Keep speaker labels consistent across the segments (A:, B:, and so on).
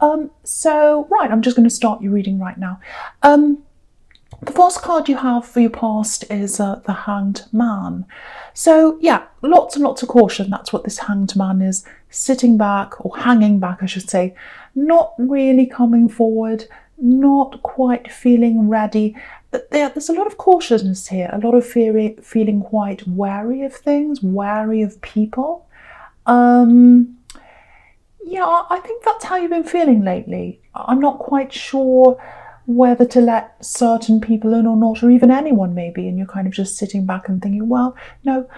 A: Right, I'm just going to start your reading right now. The first card you have for your past is the Hanged Man. So yeah, lots and lots of caution. That's what this Hanged Man is, sitting back, or hanging back I should say, not really coming forward, not quite feeling ready. There's a lot of cautiousness here, a lot of feeling quite wary of things, wary of people. Yeah, I think that's how you've been feeling lately. I'm not quite sure whether to let certain people in or not, or even anyone maybe, and you're kind of just sitting back and thinking, well, no,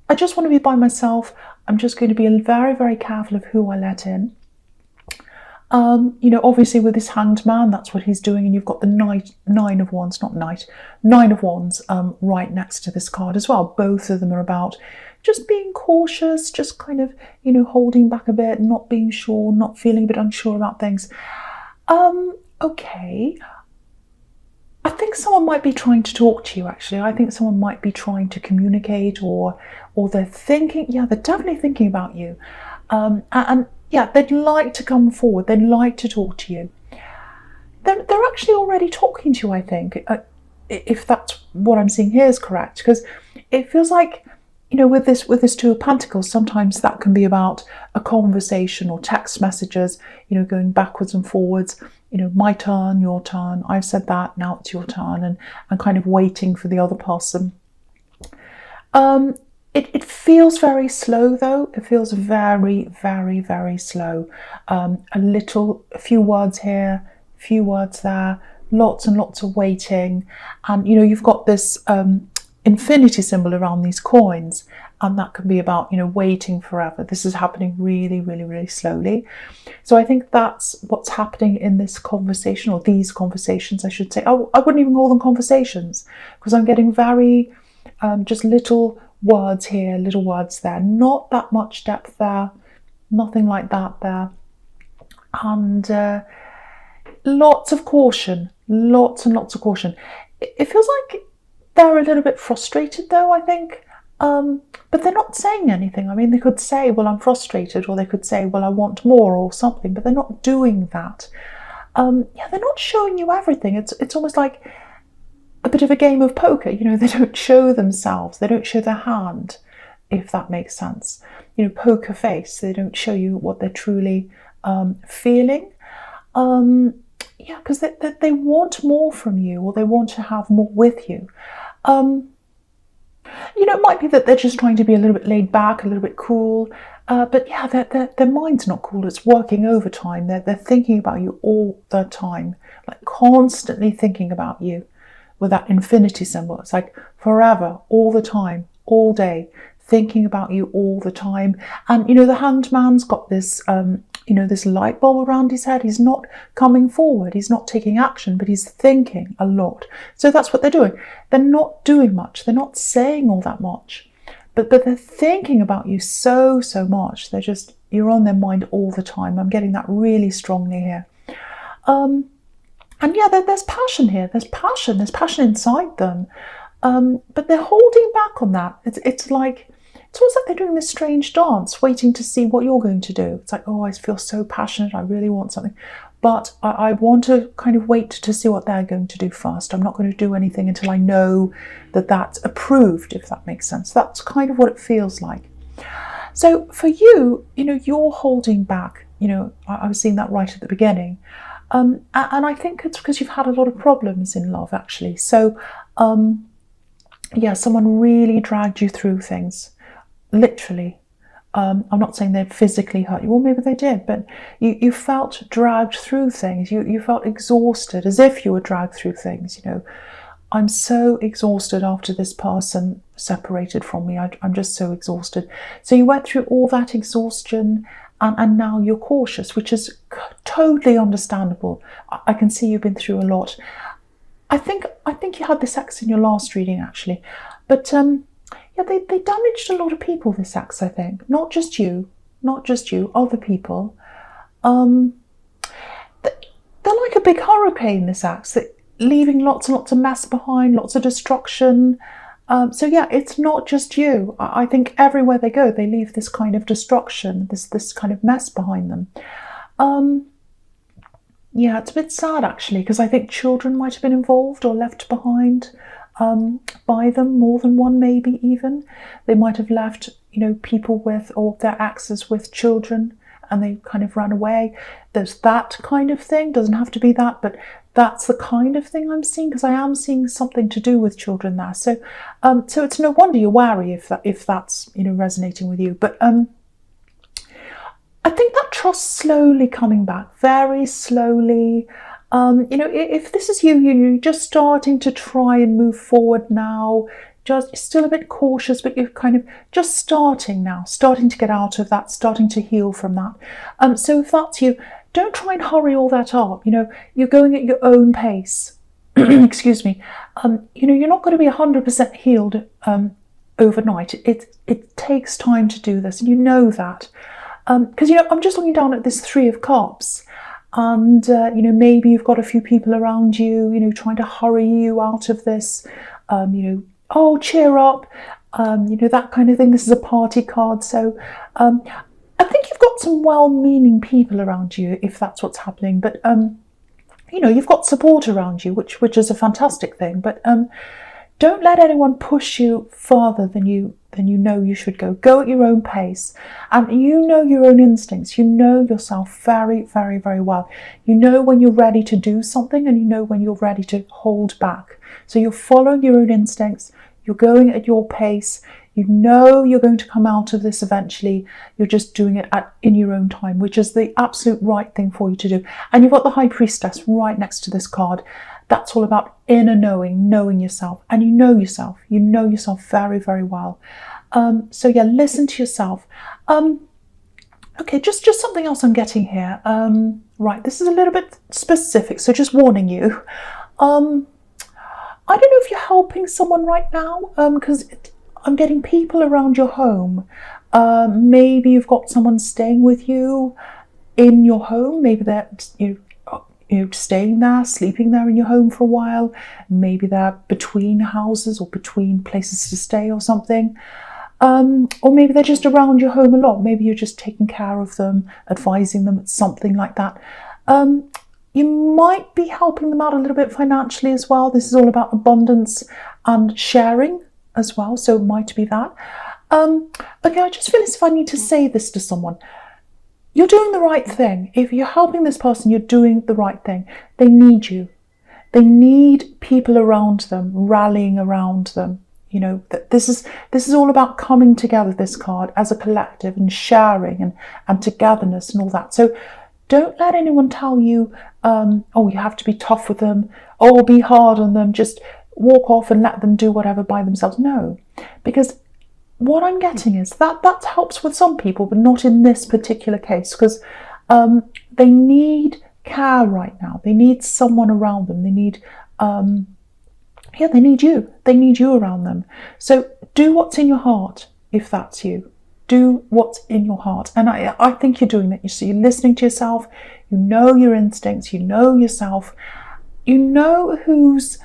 A: I just want to be by myself. I'm just going to be very, very careful of who I let in. You know, obviously with this Hanged Man, that's what he's doing, and you've got the Nine of Wands right next to this card as well. Both of them are about just being cautious, just kind of, you know, holding back a bit, not being sure, not feeling a bit unsure about things. Okay. I think someone might be trying to talk to you, actually. I think someone might be trying to communicate, or they're thinking, yeah, they're definitely thinking about you. And yeah, they'd like to come forward, they'd like to talk to you. They're actually already talking to you, I think, if that's what I'm seeing here is correct, because it feels like, you know, with this Two of Pentacles, sometimes that can be about a conversation or text messages, you know, going backwards and forwards, you know, my turn, your turn, I've said that, now it's your turn, and kind of waiting for the other person. It feels very slow though. It feels very, very, very slow. A few words here, a few words there, lots and lots of waiting. And, you know, you've got this infinity symbol around these coins, and that can be about, you know, waiting forever. This is happening really, really, really slowly. So I think that's what's happening in this conversation, or these conversations, I should say. Oh, I wouldn't even call them conversations, because I'm getting very just little words here, little words there, not that much depth there, nothing like that there, and lots of caution, lots and lots of caution. It feels like they're a little bit frustrated though, I think, but they're not saying anything. I mean, they could say, well, I'm frustrated, or they could say, well, I want more, or something, but they're not doing that. Yeah, they're not showing you everything. It's almost like a bit of a game of poker, you know. They don't show themselves, they don't show their hand, if that makes sense. You know, poker face, they don't show you what they're truly feeling. Yeah, because they want more from you, or they want to have more with you. You know, it might be that they're just trying to be a little bit laid back, a little bit cool, but yeah, their mind's not cool. It's working overtime. They're thinking about you all the time, like constantly thinking about you. With that infinity symbol, it's like forever, all the time, all day, thinking about you all the time. And, you know, the Hanged Man's got this, you know, this light bulb around his head. He's not coming forward, he's not taking action, but he's thinking a lot. So that's what they're doing. They're not doing much, they're not saying all that much, but they're thinking about you so much. They're just, you're on their mind all the time. I'm getting that really strongly here. And yeah, there's passion here. There's passion inside them, but they're holding back on that. It's like, it's almost like they're doing this strange dance, waiting to see what you're going to do. It's like, oh, I feel so passionate, I really want something, but I want to kind of wait to see what they're going to do first. I'm not going to do anything until I know that that's approved, if that makes sense. That's kind of what it feels like. So for you, you know, you're holding back. You know, I was seeing that right at the beginning. And I think it's because you've had a lot of problems in love, actually. So, yeah, someone really dragged you through things, literally. I'm not saying they physically hurt you, well, maybe they did, but you felt dragged through things. You felt exhausted, as if you were dragged through things, you know. I'm so exhausted after this person separated from me. I'm just so exhausted. So you went through all that exhaustion, and now you're cautious, which is totally understandable. I can see you've been through a lot. I think you had this ex in your last reading, actually, but yeah, they damaged a lot of people, this ex, I think. Not just you, other people. They're like a big hurricane, this ex, leaving lots and lots of mess behind, lots of destruction. So yeah, it's not just you. I think everywhere they go, they leave this kind of destruction, this kind of mess behind them. Yeah, it's a bit sad actually, because I think children might have been involved or left behind by them, more than one maybe even. They might have left, people with, or their exes with children, and they kind of ran away. There's that kind of thing. Doesn't have to be that, but that's the kind of thing I'm seeing, because I am seeing something to do with children there. So, so it's no wonder you're wary if that's resonating with you. But I think that trust slowly coming back, very slowly. If this is you're just starting to try and move forward now, just still a bit cautious, but you're kind of just starting now, starting to get out of that, starting to heal from that. So if that's you, don't try and hurry all that up. You're going at your own pace. Excuse me. You're not going to be 100% healed overnight. It takes time to do this, and you know that. Because I'm just looking down at this Three of Cups, and maybe you've got a few people around you, trying to hurry you out of this. Oh, cheer up, that kind of thing. This is a party card, so I think you've got some well-meaning people around you, if that's what's happening. But you've got support around you, which is a fantastic thing. But don't let anyone push you further than you know you should go. Go at your own pace, and you know your own instincts. You know yourself very, very, very well. You know when you're ready to do something, and you know when you're ready to hold back. So you're following your own instincts. You're going at your pace. You know you're going to come out of this eventually. You're just doing it in your own time, which is the absolute right thing for you to do. And you've got the High Priestess right next to this card. That's all about inner knowing yourself. And you know yourself. You know yourself very, very well. So yeah, listen to yourself. Okay, just something else I'm getting here. Right, this is a little bit specific, so just warning you. I don't know if you're helping someone right now, because I'm getting people around your home. Maybe you've got someone staying with you in your home. Maybe they're staying there, sleeping there in your home for a while. Maybe they're between houses or between places to stay or something. Or maybe they're just around your home a lot. Maybe you're just taking care of them, advising them, something like that. You might be helping them out a little bit financially as well. This is all about abundance and sharing as well, so it might be that. Okay, I just feel as if I need to say this to someone. You're doing the right thing. If you're helping this person, you're doing the right thing. They need you. They need people around them, rallying around them. That this is all about coming together, this card, as a collective, and sharing and togetherness and all that. So don't let anyone tell you, oh, you have to be tough with them, oh, be hard on them, just walk off and let them do whatever by themselves. No, because what I'm getting is that helps with some people, but not in this particular case, because they need care right now. They need someone around them. They need, they need you. They need you around them. So do what's in your heart, if that's you. Do what's in your heart. And I think you're doing that. You're listening to yourself. You know your instincts. You know yourself. You know who's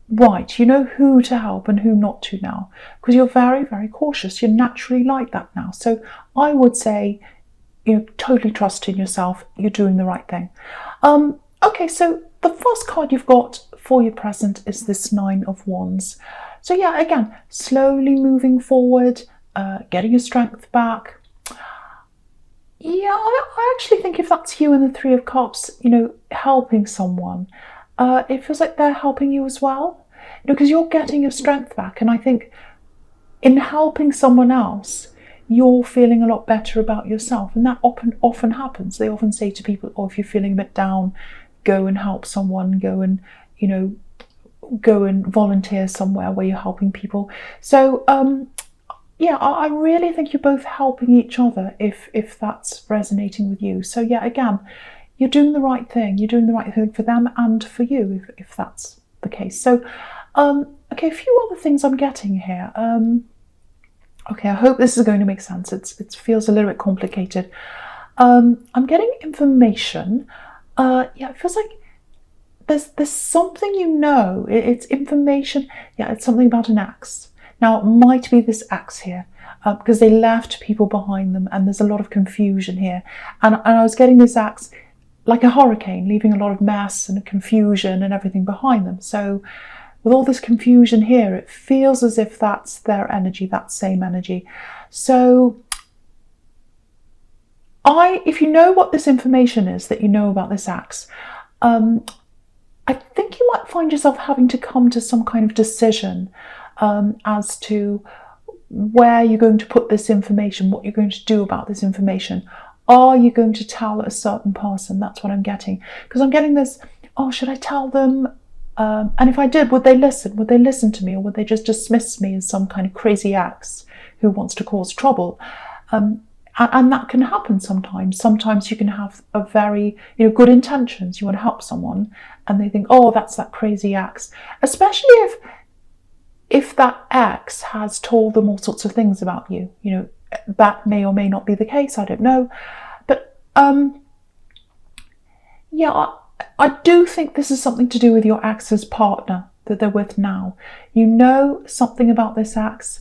A: right. You know who to help and who not to now, because you're very, very cautious. You're naturally like that now. So I would say, totally trust in yourself. You're doing the right thing. Okay, so the first card you've got for your present is this Nine of Wands. So yeah, again, slowly moving forward, getting your strength back. Yeah, I actually think if that's you in the Three of Cups, helping someone, it feels like they're helping you as well, because you're getting your strength back. And I think in helping someone else, you're feeling a lot better about yourself. And that often happens. They often say to people, oh, if you're feeling a bit down, go and help someone, go and volunteer somewhere where you're helping people. So yeah, I really think you're both helping each other if that's resonating with you. So yeah, again, you're doing the right thing. You're doing the right thing for them and for you, if that's the case. So, okay, a few other things I'm getting here. Okay, I hope this is going to make sense. It feels a little bit complicated. I'm getting information. Yeah, it feels like there's something it's information. Yeah, it's something about an axe. Now, it might be this axe here, because they left people behind them, and there's a lot of confusion here. And I was getting this axe like a hurricane, leaving a lot of mess and confusion and everything behind them. So with all this confusion here, it feels as if that's their energy, that same energy. So if you know what this information is that you know about this axe, I think you might find yourself having to come to some kind of decision as to where you're going to put this information, what you're going to do about this information. Are you going to tell a certain person? That's what I'm getting. Because I'm getting this, oh, should I tell them? And if I did, would they listen? Would they listen to me? Or would they just dismiss me as some kind of crazy axe who wants to cause trouble? And that can happen sometimes. Sometimes you can have a very, good intentions. You want to help someone and they think, oh, that's that crazy axe. Especially if that ex has told them all sorts of things about you. That may or may not be the case, I don't know. But yeah, I do think this is something to do with your ex's partner that they're with now. You know something about this ex.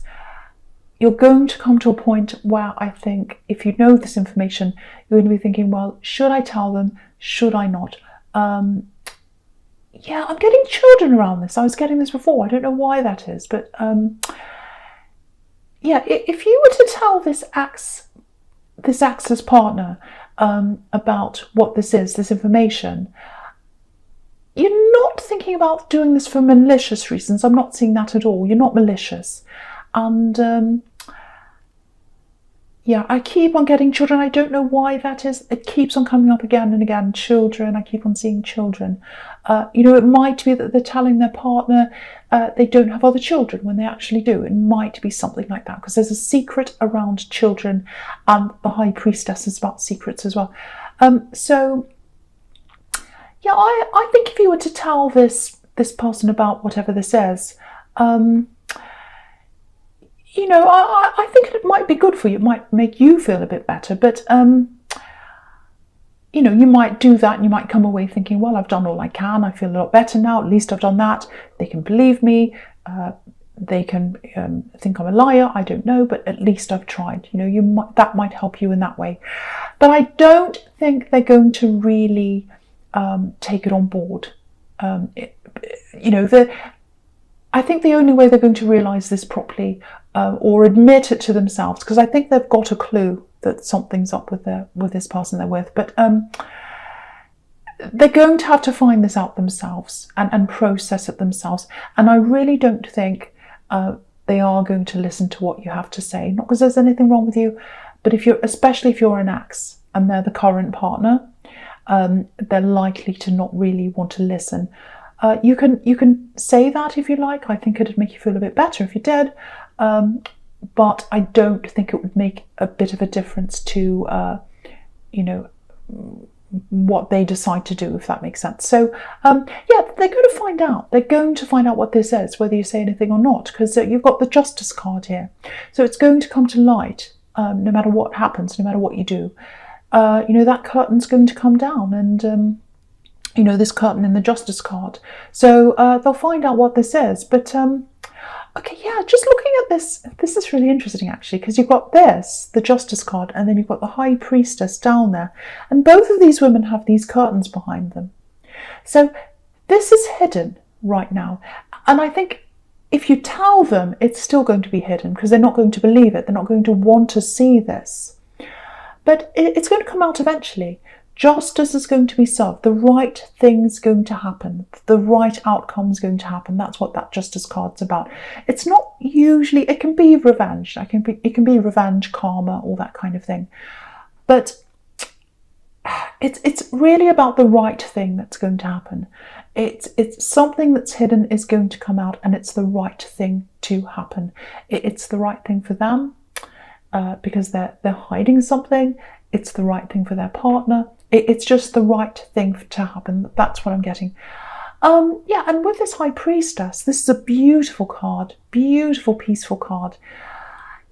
A: You're going to come to a point where I think if you know this information, you're going to be thinking, well, should I tell them? Should I not? Yeah, I'm getting children around this. I was getting this before. I don't know why that is, but yeah, if you were to tell this ex's partner about what this is, this information, you're not thinking about doing this for malicious reasons. I'm not seeing that at all. You're not malicious. And yeah, I keep on getting children. I don't know why that is. It keeps on coming up again and again. Children, I keep on seeing children. It might be that they're telling their partner they don't have other children when they actually do. It might be something like that, because there's a secret around children, and the High Priestess is about secrets as well. So yeah, I think if you were to tell this person about whatever this is, I think it might be good for you. It might make you feel a bit better, but you might do that and you might come away thinking, well, I've done all I can. I feel a lot better now. At least I've done that. They can believe me. They can think I'm a liar. I don't know, but at least I've tried. That might help you in that way. But I don't think they're going to really take it on board. I think the only way they're going to realise this properly or admit it to themselves, because I think they've got a clue that something's up with this person they're with, but they're going to have to find this out themselves and process it themselves. And I really don't think they are going to listen to what you have to say. Not because there's anything wrong with you, but especially if you're an ex and they're the current partner, they're likely to not really want to listen. You can say that if you like. I think it'd make you feel a bit better if you did, but I don't think it would make a bit of a difference to what they decide to do, if that makes sense. So yeah, they're going to find out. They're going to find out what this is, whether you say anything or not, because you've got the Justice card here. So it's going to come to light no matter what happens, no matter what you do. That curtain's going to come down, and this curtain in the Justice card. So they'll find out what this is. But okay, yeah, just looking at this is really interesting actually, because you've got the Justice card, and then you've got the High Priestess down there. And both of these women have these curtains behind them. So this is hidden right now. And I think if you tell them, it's still going to be hidden, because they're not going to believe it. They're not going to want to see this. But it's going to come out eventually. Justice is going to be served. The right thing's going to happen. The right outcome's going to happen. That's what that Justice card's about. It's not usually, it can be revenge. It can be revenge, karma, all that kind of thing. But it's really about the right thing that's going to happen. It's something that's hidden is going to come out, and it's the right thing to happen. It's the right thing for them because they're hiding something. It's the right thing for their partner. It's just the right thing to happen. That's what I'm getting. Yeah, and with this High Priestess, this is a beautiful card, beautiful, peaceful card.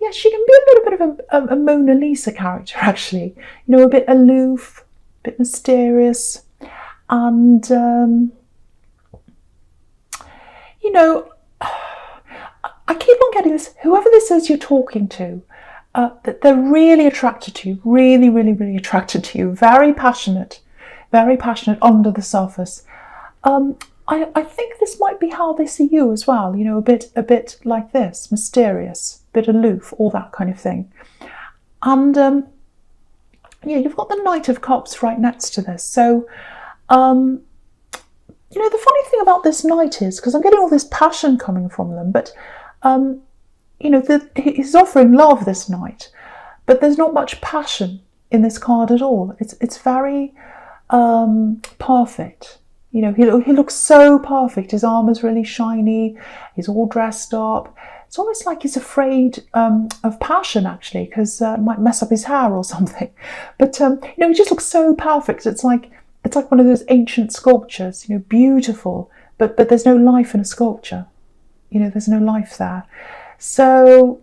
A: Yeah, she can be a little bit of a Mona Lisa character, actually. A bit aloof, a bit mysterious. And, I keep on getting this, whoever this is you're talking to, that they're really attracted to you, really, really, really attracted to you, very passionate, very passionate under the surface. I think this might be how they see you as well, you know, a bit like this, mysterious, a bit aloof, all that kind of thing. And yeah, you've got the Knight of Cups right next to this. So, you know, the funny thing about this Knight is, because I'm getting all this passion coming from them, but, you know, he's offering love, this Knight, but there's not much passion in this card at all. It's very perfect. You know, he looks so perfect. His armor's really shiny. He's all dressed up. It's almost like he's afraid of passion, actually, because it might mess up his hair or something. But you know, he just looks so perfect. It's like one of those ancient sculptures. You know, beautiful, but there's no life in a sculpture. You know, there's no life there. So,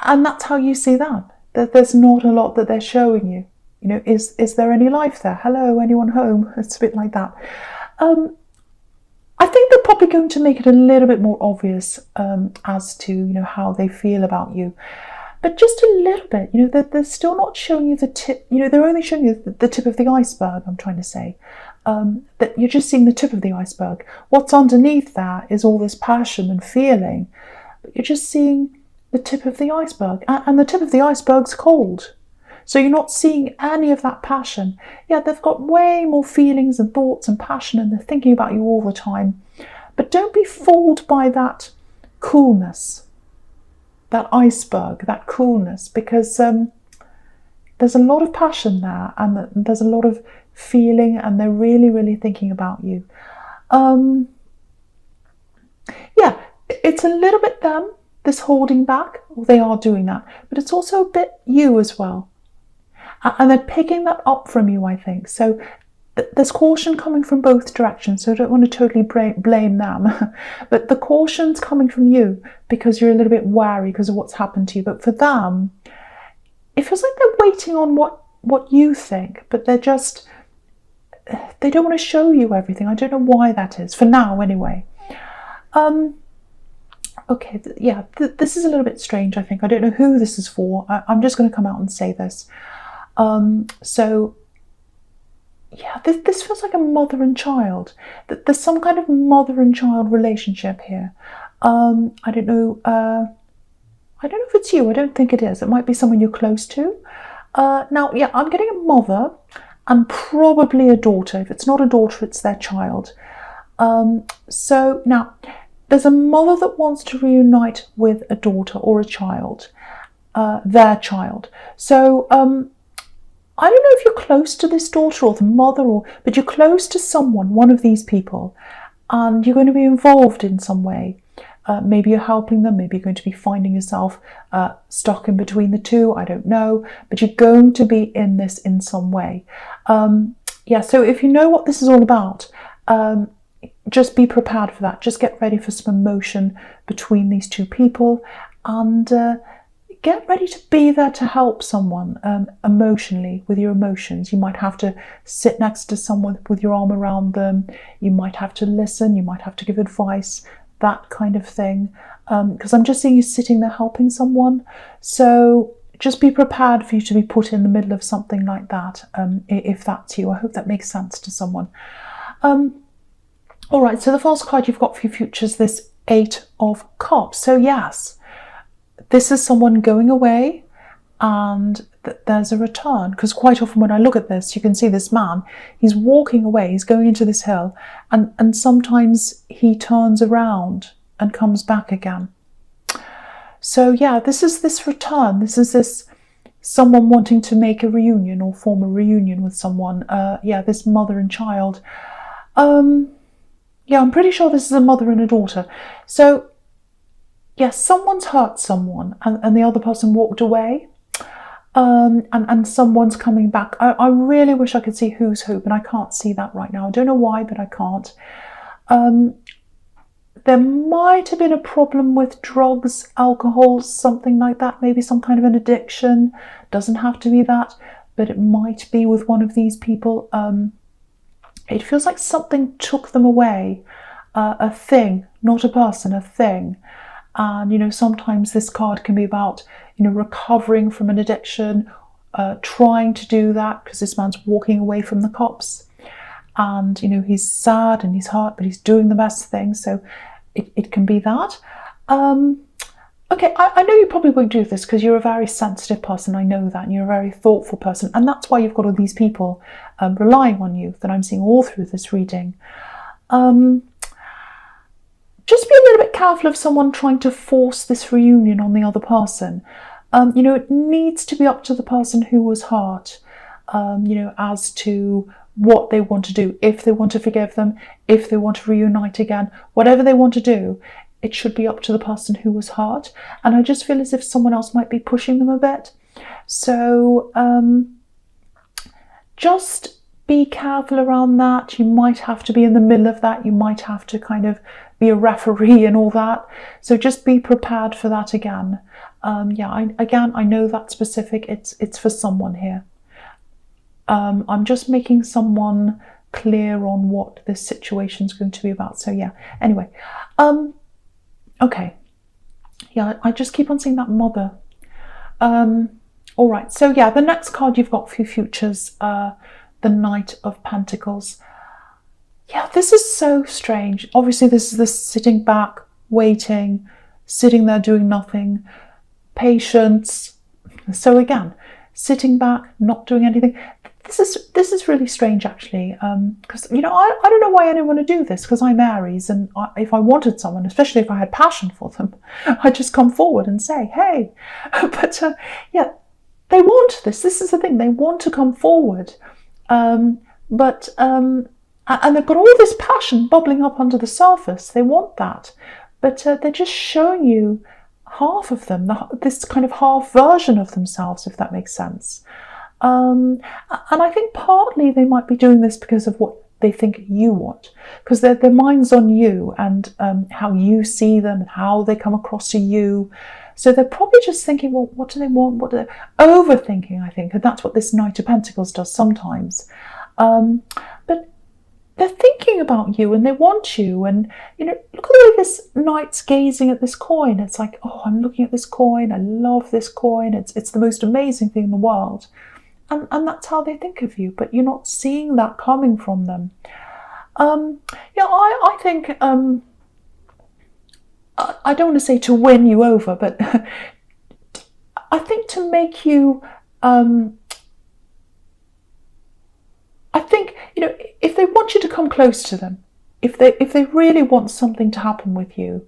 A: and that's how you see that. That there's not a lot that they're showing you. You know, is there any life there? Hello, anyone home? It's a bit like that. I think they're probably going to make it a little bit more obvious as to, you know, how they feel about you. But just a little bit, you know, they're still not showing you the tip, you know, they're only showing you the tip of the iceberg, I'm trying to say. That you're just seeing the tip of the iceberg. What's underneath that is all this passion and feeling. But you're just seeing the tip of the iceberg. And the tip of the iceberg's cold. So you're not seeing any of that passion. Yeah, they've got way more feelings and thoughts and passion, and they're thinking about you all the time. But don't be fooled by that coolness, that iceberg, that coolness, because there's a lot of passion there, and there's a lot of feeling, and they're really, really thinking about you. Yeah, it's a little bit them, this holding back. Well, they are doing that, but it's also a bit you as well. And they're picking that up from you, I think. So there's caution coming from both directions, so I don't want to totally blame them. But the caution's coming from you because you're a little bit wary because of what's happened to you. But for them, it feels like they're waiting on what you think, but they don't want to show you everything. I don't know why that is, for now anyway. Okay, yeah, this is a little bit strange, I think. I don't know who this is for. I'm just going to come out and say this. So yeah, this feels like a mother and child. There's some kind of mother and child relationship here. I don't know if it's you. I don't think it is. It might be someone you're close to. Now, yeah, I'm getting a mother and probably a daughter. If it's not a daughter, it's their child. So now, there's a mother that wants to reunite with a daughter or a child, their child. So I don't know if you're close to this daughter or the mother, but you're close to someone, one of these people, and you're going to be involved in some way. Maybe you're helping them, maybe you're going to be finding yourself stuck in between the two, I don't know, but you're going to be in this in some way. Yeah, so if you know what this is all about, just be prepared for that. Just get ready for some emotion between these two people, and get ready to be there to help someone emotionally with your emotions. You might have to sit next to someone with your arm around them. You might have to listen. You might have to give advice, that kind of thing. Because I'm just seeing you sitting there helping someone. So just be prepared for you to be put in the middle of something like that, if that's you. I hope that makes sense to someone. All right, so the false card you've got for your future is this 8 of Cups. So yes, this is someone going away and there's a return. Because quite often when I look at this, you can see this man, he's walking away, he's going into this hill, and sometimes he turns around and comes back again. So yeah, this is this return. This is this someone wanting to make a reunion or form a reunion with someone. Yeah, this mother and child. Yeah, I'm pretty sure this is a mother and a daughter. So yes, someone's hurt someone and the other person walked away, and someone's coming back. I really wish I could see who's who, but I can't see that right now. I don't know why, but I can't. There might have been a problem with drugs, alcohol, something like that, maybe some kind of an addiction. Doesn't have to be that, but it might be with one of these people. It feels like something took them away, a thing, not a person, a thing. And, you know, sometimes this card can be about, you know, recovering from an addiction, trying to do that because this man's walking away from the cops, and he's sad and he's hurt, but he's doing the best thing. So it can be that. Okay, I know you probably won't do this because you're a very sensitive person. I know that, and you're a very thoughtful person, and that's why you've got all these people relying on you that I'm seeing all through this reading. Just be a little bit careful of someone trying to force this reunion on the other person. It needs to be up to the person who was hurt, as to what they want to do. If they want to forgive them, if they want to reunite again, whatever they want to do, it should be up to the person who was hurt. And I just feel as if someone else might be pushing them a bit. So just be careful around that. You might have to be in the middle of that. You might have to kind of be a referee and all that. So just be prepared for that again. I know that's specific. It's for someone here. I'm just making someone clear on what this situation is going to be about. So yeah, anyway. Okay. Yeah, I just keep on seeing that mother. All right. So yeah, the next card you've got for your futures, the Knight of Pentacles. Yeah, this is so strange. Obviously, this is this sitting back, waiting, sitting there doing nothing, patience. So again, sitting back, not doing anything. This is really strange, actually, because I don't know why anyone would do this, because I'm Aries, and if I wanted someone, especially if I had passion for them, I'd just come forward and say, hey. But yeah, they want this. This is the thing. They want to come forward, and they've got all this passion bubbling up under the surface. They want that, but they're just showing you half of them, this kind of half version of themselves, if that makes sense. And I think partly they might be doing this because of what they think you want, because their mind's on you and how you see them and how they come across to you. So they're probably just thinking, well, what do they want? What do they... Overthinking, I think, and that's what this Knight of Pentacles does sometimes. But they're thinking about you and they want you. And, look at the way this knight's gazing at this coin. It's like, oh, I'm looking at this coin. I love this coin. It's the most amazing thing in the world. And that's how they think of you, but you're not seeing that coming from them. I think, I don't want to say to win you over, but I think to make you, I think, if they want you to come close to them, if they really want something to happen with you,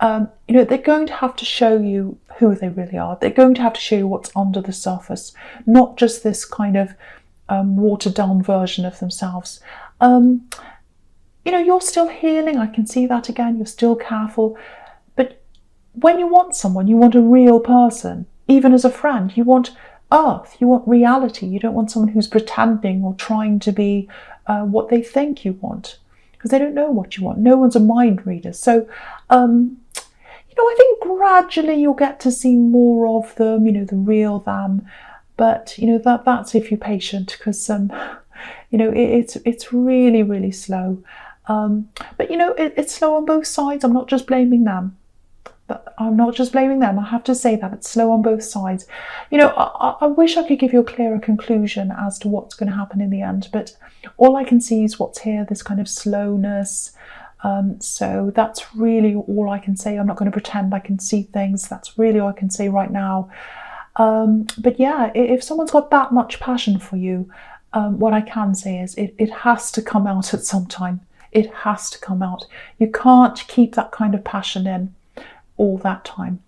A: they're going to have to show you who they really are. They're going to have to show you what's under the surface, not just this kind of watered down version of themselves. You're still healing. I can see that again. You're still careful. But when you want someone, you want a real person. Even as a friend, you want earth. You want reality. You don't want someone who's pretending or trying to be what they think you want, because they don't know what you want. No one's a mind reader. So, I think gradually you'll get to see more of them, the real them. But, that's if you're patient, because, it's really, really slow. But, it's slow on both sides. I'm not just blaming them. I have to say that it's slow on both sides. I wish I could give you a clearer conclusion as to what's going to happen in the end, but all I can see is what's here, this kind of slowness. So that's really all I can say. I'm not going to pretend I can see things. That's really all I can say right now. But yeah, if someone's got that much passion for you, what I can say is it has to come out at some time. It has to come out. You can't keep that kind of passion in all that time.